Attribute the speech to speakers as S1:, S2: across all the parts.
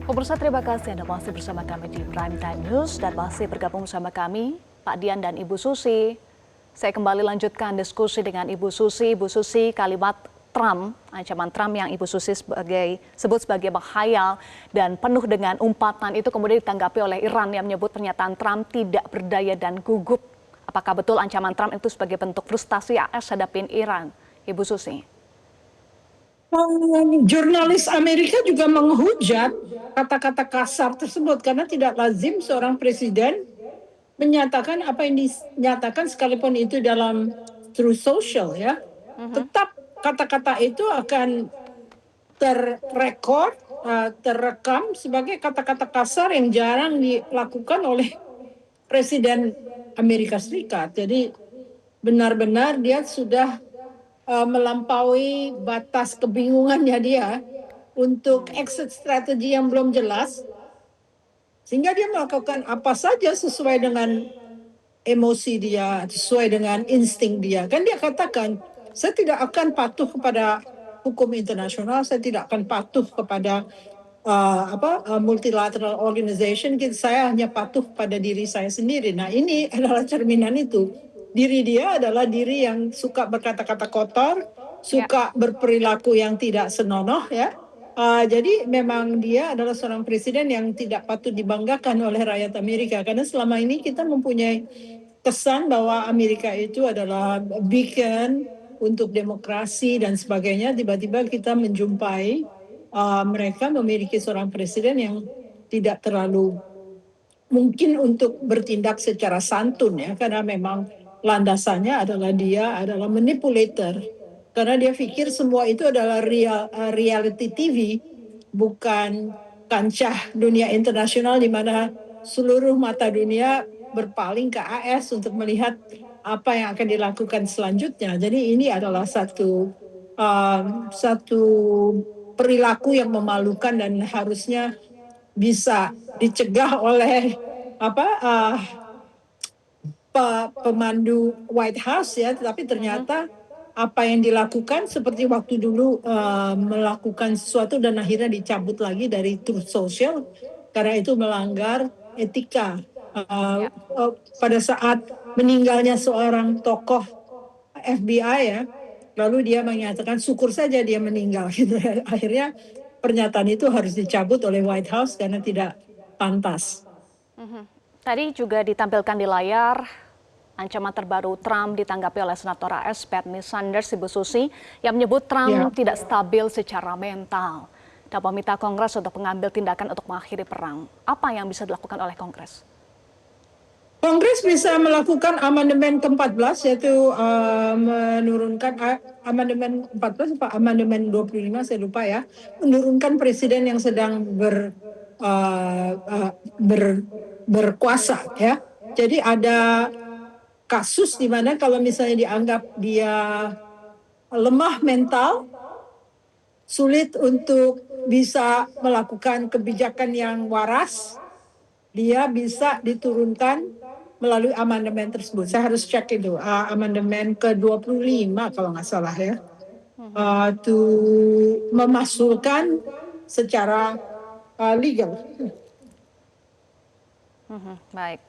S1: Pemirsa, terima kasih Anda masih bersama kami di Prime Time News dan masih bergabung bersama kami Pak Dian dan Ibu Susi. Saya kembali lanjutkan diskusi dengan Ibu Susi. Ibu Susi, kalimat Trump, ancaman Trump yang Ibu Susi sebut sebagai menghayal dan penuh dengan umpatan itu kemudian ditanggapi oleh Iran yang menyebut pernyataan Trump tidak berdaya dan gugup. Apakah betul ancaman Trump itu sebagai bentuk frustasi AS hadapin Iran? Ibu Susi.
S2: Jurnalis Amerika juga menghujat kata-kata kasar tersebut karena tidak lazim seorang presiden menyatakan apa yang dinyatakan sekalipun itu dalam through social ya. Tetap kata-kata itu akan terrekord, terekam sebagai kata-kata kasar yang jarang dilakukan oleh Presiden Amerika Serikat. Jadi benar-benar dia sudah melampaui batas kebingungannya dia untuk exit strategi yang belum jelas, sehingga dia melakukan apa saja sesuai dengan emosi dia, sesuai dengan insting dia. Kan dia katakan, saya tidak akan patuh kepada hukum internasional, saya tidak akan patuh kepada multilateral organization, saya hanya patuh pada diri saya sendiri. Nah, ini adalah cerminan itu. Diri dia adalah diri yang suka berkata-kata kotor, suka berperilaku yang tidak senonoh ya. Jadi memang dia adalah seorang presiden yang tidak patut dibanggakan oleh rakyat Amerika, karena selama ini kita mempunyai kesan bahwa Amerika itu adalah beacon untuk demokrasi dan sebagainya. Tiba-tiba kita menjumpai mereka memiliki seorang presiden yang tidak terlalu mungkin untuk bertindak secara santun ya, karena memang landasannya adalah dia adalah manipulator, karena dia pikir semua itu adalah reality TV, bukan kancah dunia internasional di mana seluruh mata dunia berpaling ke AS untuk melihat apa yang akan dilakukan selanjutnya. Jadi ini adalah satu perilaku yang memalukan dan harusnya bisa dicegah oleh pemandu White House ya, tetapi ternyata apa yang dilakukan seperti waktu dulu melakukan sesuatu dan akhirnya dicabut lagi dari Truth Social karena itu melanggar etika. Pada saat meninggalnya seorang tokoh FBI ya, lalu dia menyatakan syukur saja dia meninggal gitu. Akhirnya pernyataan itu harus dicabut oleh White House karena tidak pantas.
S1: Tadi juga ditampilkan di layar ancaman terbaru Trump ditanggapi oleh Senator AS Bernie Sanders, Ibu Susi, yang menyebut Trump tidak stabil secara mental dan meminta Kongres untuk mengambil tindakan untuk mengakhiri perang. Apa yang bisa dilakukan oleh Kongres?
S2: Kongres bisa melakukan amandemen ke-14, yaitu menurunkan amandemen 14 atau amandemen 25, saya lupa ya, menurunkan presiden yang sedang berkuasa ya. Jadi ada kasus di mana kalau misalnya dianggap dia lemah mental, sulit untuk bisa melakukan kebijakan yang waras, dia bisa diturunkan melalui amandemen tersebut. Saya harus cek itu, amandemen ke-25 kalau nggak salah ya. Memasukkan secara legal.
S1: Baik.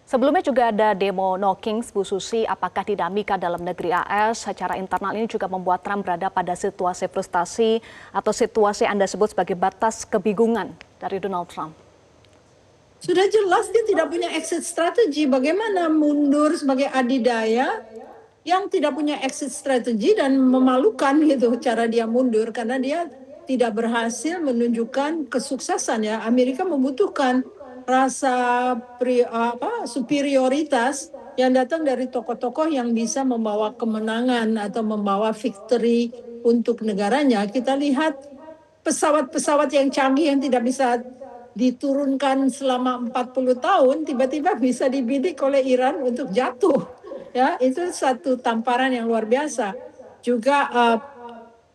S1: Sebelumnya juga ada demo No Kings, Bu Susi. Apakah dinamika dalam negeri AS secara internal ini juga membuat Trump berada pada situasi frustasi atau situasi Anda sebut sebagai batas kebingungan dari Donald Trump?
S2: Sudah jelas dia tidak punya exit strategi. Bagaimana mundur sebagai adidaya yang tidak punya exit strategi, dan memalukan gitu cara dia mundur karena dia tidak berhasil menunjukkan kesuksesan ya. Amerika membutuhkan rasa superioritas yang datang dari tokoh-tokoh yang bisa membawa kemenangan atau membawa victory untuk negaranya. Kita lihat pesawat-pesawat yang canggih yang tidak bisa diturunkan selama 40 tahun tiba-tiba bisa dibidik oleh Iran untuk jatuh. Ya, itu satu tamparan yang luar biasa. Juga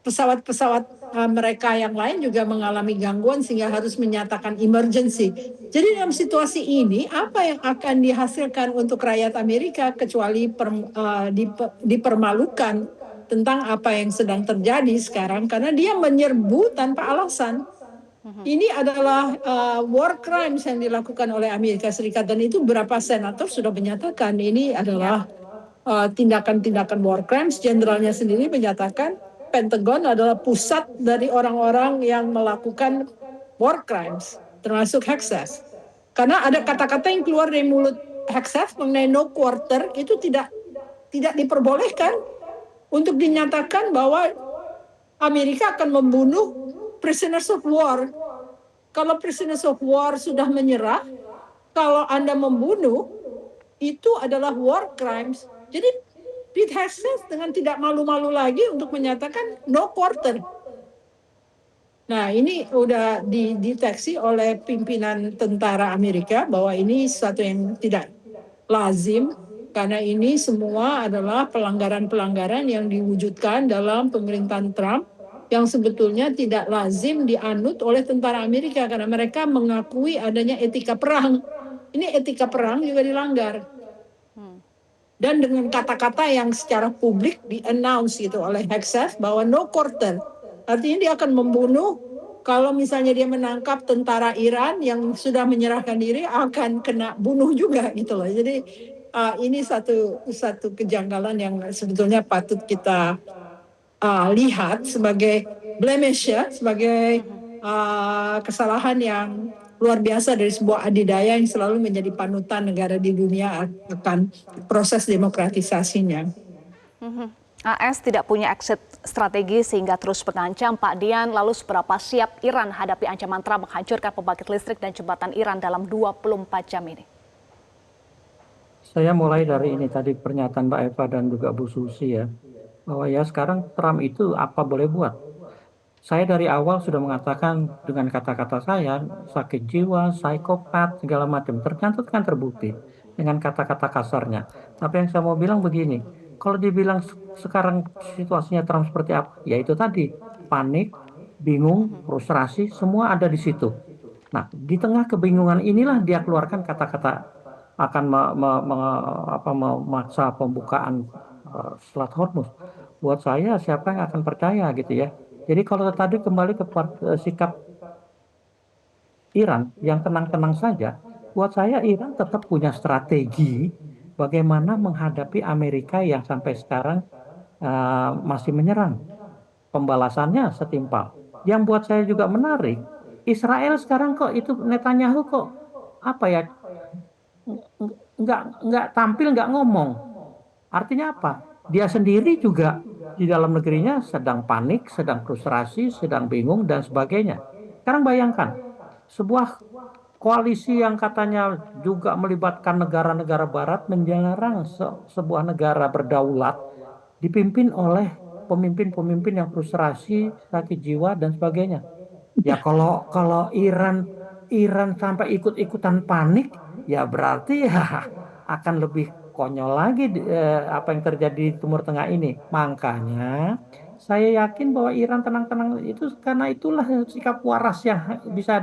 S2: pesawat-pesawat mereka yang lain juga mengalami gangguan sehingga harus menyatakan emergency. Jadi dalam situasi ini apa yang akan dihasilkan untuk rakyat Amerika kecuali dipermalukan tentang apa yang sedang terjadi sekarang, karena dia menyerbu tanpa alasan. Ini adalah war crimes yang dilakukan oleh Amerika Serikat, dan itu beberapa senator sudah menyatakan ini adalah tindakan-tindakan war crimes. Jenderalnya sendiri menyatakan Pentagon adalah pusat dari orang-orang yang melakukan war crimes, termasuk Hexas. Karena ada kata-kata yang keluar dari mulut Hexas mengenai no quarter itu tidak diperbolehkan untuk dinyatakan bahwa Amerika akan membunuh prisoners of war. Kalau prisoners of war sudah menyerah, kalau Anda membunuh, itu adalah war crimes. Jadi Pete Hegseth dengan tidak malu-malu lagi untuk menyatakan no quarter. Nah, ini udah dideteksi oleh pimpinan tentara Amerika bahwa ini sesuatu yang tidak lazim, karena ini semua adalah pelanggaran-pelanggaran yang diwujudkan dalam pemerintahan Trump yang sebetulnya tidak lazim dianut oleh tentara Amerika karena mereka mengakui adanya etika perang. Ini etika perang juga dilanggar. Dan dengan kata-kata yang secara publik di-announce gitu oleh Hegseth bahwa no quarter. Artinya dia akan membunuh, kalau misalnya dia menangkap tentara Iran yang sudah menyerahkan diri akan kena bunuh juga gitu loh. Jadi ini satu kejanggalan yang sebetulnya patut kita lihat sebagai blemish ya, sebagai kesalahan yang luar biasa dari sebuah adidaya yang selalu menjadi panutan negara di dunia akan proses demokratisasinya.
S1: AS tidak punya exit strategi sehingga terus mengancam. Pak Dian, lalu seberapa siap Iran hadapi ancaman Trump menghancurkan pembangkit listrik dan jembatan Iran dalam 24 jam ini?
S3: Saya mulai dari ini tadi pernyataan Mbak Eva dan juga Bu Susi ya, bahwa ya sekarang Trump itu apa boleh buat. Saya dari awal sudah mengatakan dengan kata-kata saya, sakit jiwa, psikopat, segala macam, ternyata kan terbukti dengan kata-kata kasarnya. Tapi yang saya mau bilang begini, kalau dibilang sekarang situasinya Trump seperti apa, ya itu tadi, panik, bingung, frustrasi, semua ada di situ. Nah, di tengah kebingungan inilah dia keluarkan kata-kata akan memaksa pembukaan Selat Hormuz. Buat saya, siapa yang akan percaya gitu ya. Jadi kalau tadi kembali ke sikap Iran yang tenang-tenang saja, buat saya Iran tetap punya strategi bagaimana menghadapi Amerika yang sampai sekarang masih menyerang. Pembalasannya setimpal. Yang buat saya juga menarik, Israel sekarang kok itu Netanyahu kok apa ya, nggak tampil, nggak ngomong. Artinya apa? Dia sendiri juga di dalam negerinya sedang panik, sedang frustrasi, sedang bingung, dan sebagainya. Sekarang bayangkan, sebuah koalisi yang katanya juga melibatkan negara-negara barat menyerang sebuah negara berdaulat, dipimpin oleh pemimpin-pemimpin yang frustrasi, sakit jiwa, dan sebagainya. Ya kalau Iran sampai ikut-ikutan panik, ya berarti ya akan lebih konyol lagi apa yang terjadi di Timur Tengah ini. Makanya saya yakin bahwa Iran tenang-tenang itu karena itulah sikap waras yang bisa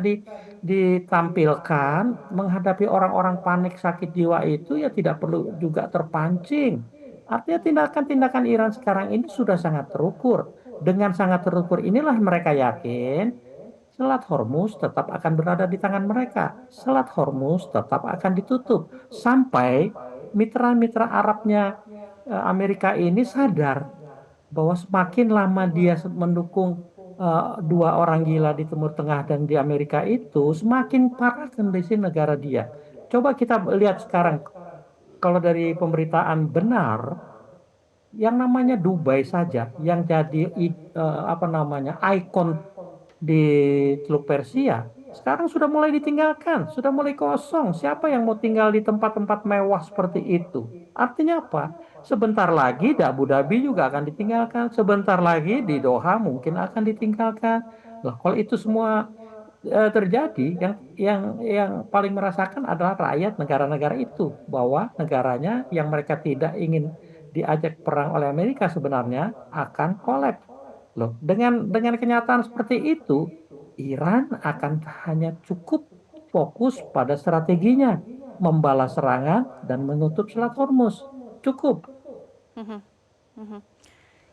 S3: ditampilkan menghadapi orang-orang panik sakit jiwa itu, ya tidak perlu juga terpancing. Artinya tindakan-tindakan Iran sekarang ini sudah sangat terukur. Dengan sangat terukur inilah mereka yakin Selat Hormuz tetap akan berada di tangan mereka. Selat Hormuz tetap akan ditutup sampai mitra-mitra Arabnya Amerika ini sadar bahwa semakin lama dia mendukung dua orang gila di Timur Tengah dan di Amerika itu, semakin parah kondisi negara dia. Coba kita lihat sekarang, kalau dari pemberitaan benar, yang namanya Dubai saja yang jadi ikon di Teluk Persia sekarang sudah mulai ditinggalkan, sudah mulai kosong. Siapa yang mau tinggal di tempat-tempat mewah seperti itu? Artinya apa? Sebentar lagi di Abu Dhabi juga akan ditinggalkan, sebentar lagi di Doha mungkin akan ditinggalkan. Lah, kalau itu semua terjadi, yang paling merasakan adalah rakyat negara-negara itu, bahwa negaranya yang mereka tidak ingin diajak perang oleh Amerika sebenarnya akan kolaps. Loh, dengan kenyataan seperti itu, Iran akan hanya cukup fokus pada strateginya, membalas serangan dan menutup Selat Hormuz. Cukup.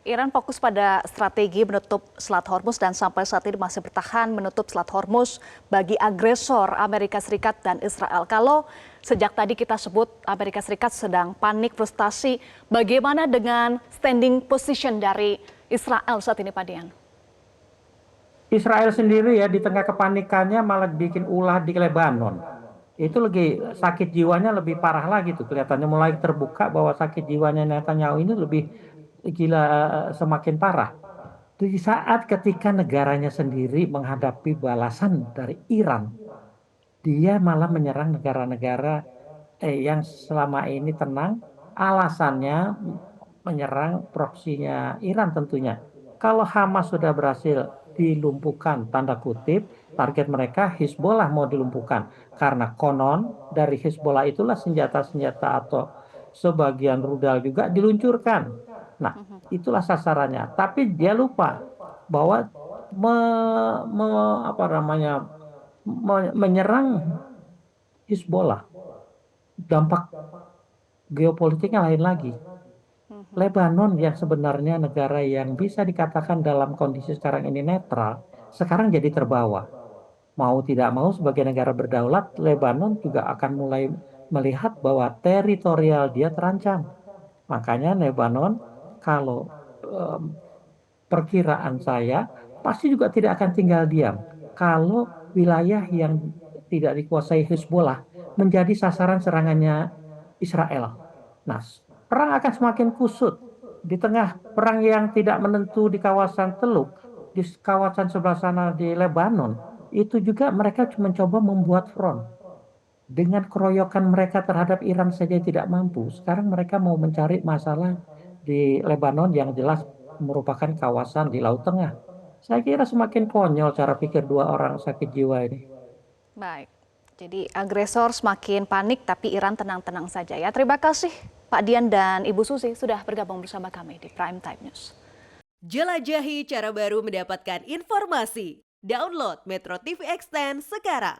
S1: Iran fokus pada strategi menutup Selat Hormuz dan sampai saat ini masih bertahan menutup Selat Hormuz bagi agresor Amerika Serikat dan Israel. Kalau sejak tadi kita sebut Amerika Serikat sedang panik, frustasi, bagaimana dengan standing position dari Israel saat ini, Pak Dian?
S3: Israel sendiri ya di tengah kepanikannya malah bikin ulah di Lebanon. Itu lagi sakit jiwanya lebih parah lagi tuh, kelihatannya mulai terbuka bahwa sakit jiwanya Netanyahu ini lebih gila, semakin parah. Di saat ketika negaranya sendiri menghadapi balasan dari Iran, dia malah menyerang negara-negara yang selama ini tenang, alasannya menyerang proksinya Iran tentunya. Kalau Hamas sudah berhasil dilumpuhkan, tanda kutip, target mereka Hizbollah mau dilumpuhkan. Karena konon dari Hizbollah itulah senjata-senjata atau sebagian rudal juga diluncurkan. Nah, itulah sasarannya. Tapi dia lupa bahwa menyerang Hizbollah, dampak geopolitiknya lain lagi. Lebanon yang sebenarnya negara yang bisa dikatakan dalam kondisi sekarang ini netral, sekarang jadi terbawa. Mau tidak mau sebagai negara berdaulat, Lebanon juga akan mulai melihat bahwa teritorial dia terancam. Makanya Lebanon, kalau perkiraan saya, pasti juga tidak akan tinggal diam. Kalau wilayah yang tidak dikuasai Hizbollah menjadi sasaran serangannya Israel. Nah, perang akan semakin kusut. Di tengah perang yang tidak menentu di kawasan Teluk, di kawasan sebelah sana di Lebanon, itu juga mereka mencoba membuat front. Dengan keroyokan mereka terhadap Iran saja tidak mampu. Sekarang mereka mau mencari masalah di Lebanon yang jelas merupakan kawasan di Laut Tengah. Saya kira semakin konyol cara pikir dua orang sakit jiwa ini.
S1: Baik, jadi agresor semakin panik tapi Iran tenang-tenang saja ya. Terima kasih Pak Dian dan Ibu Susi sudah bergabung bersama kami di Prime Time News.
S4: Jelajahi cara baru mendapatkan informasi. Download Metro TV Extend sekarang.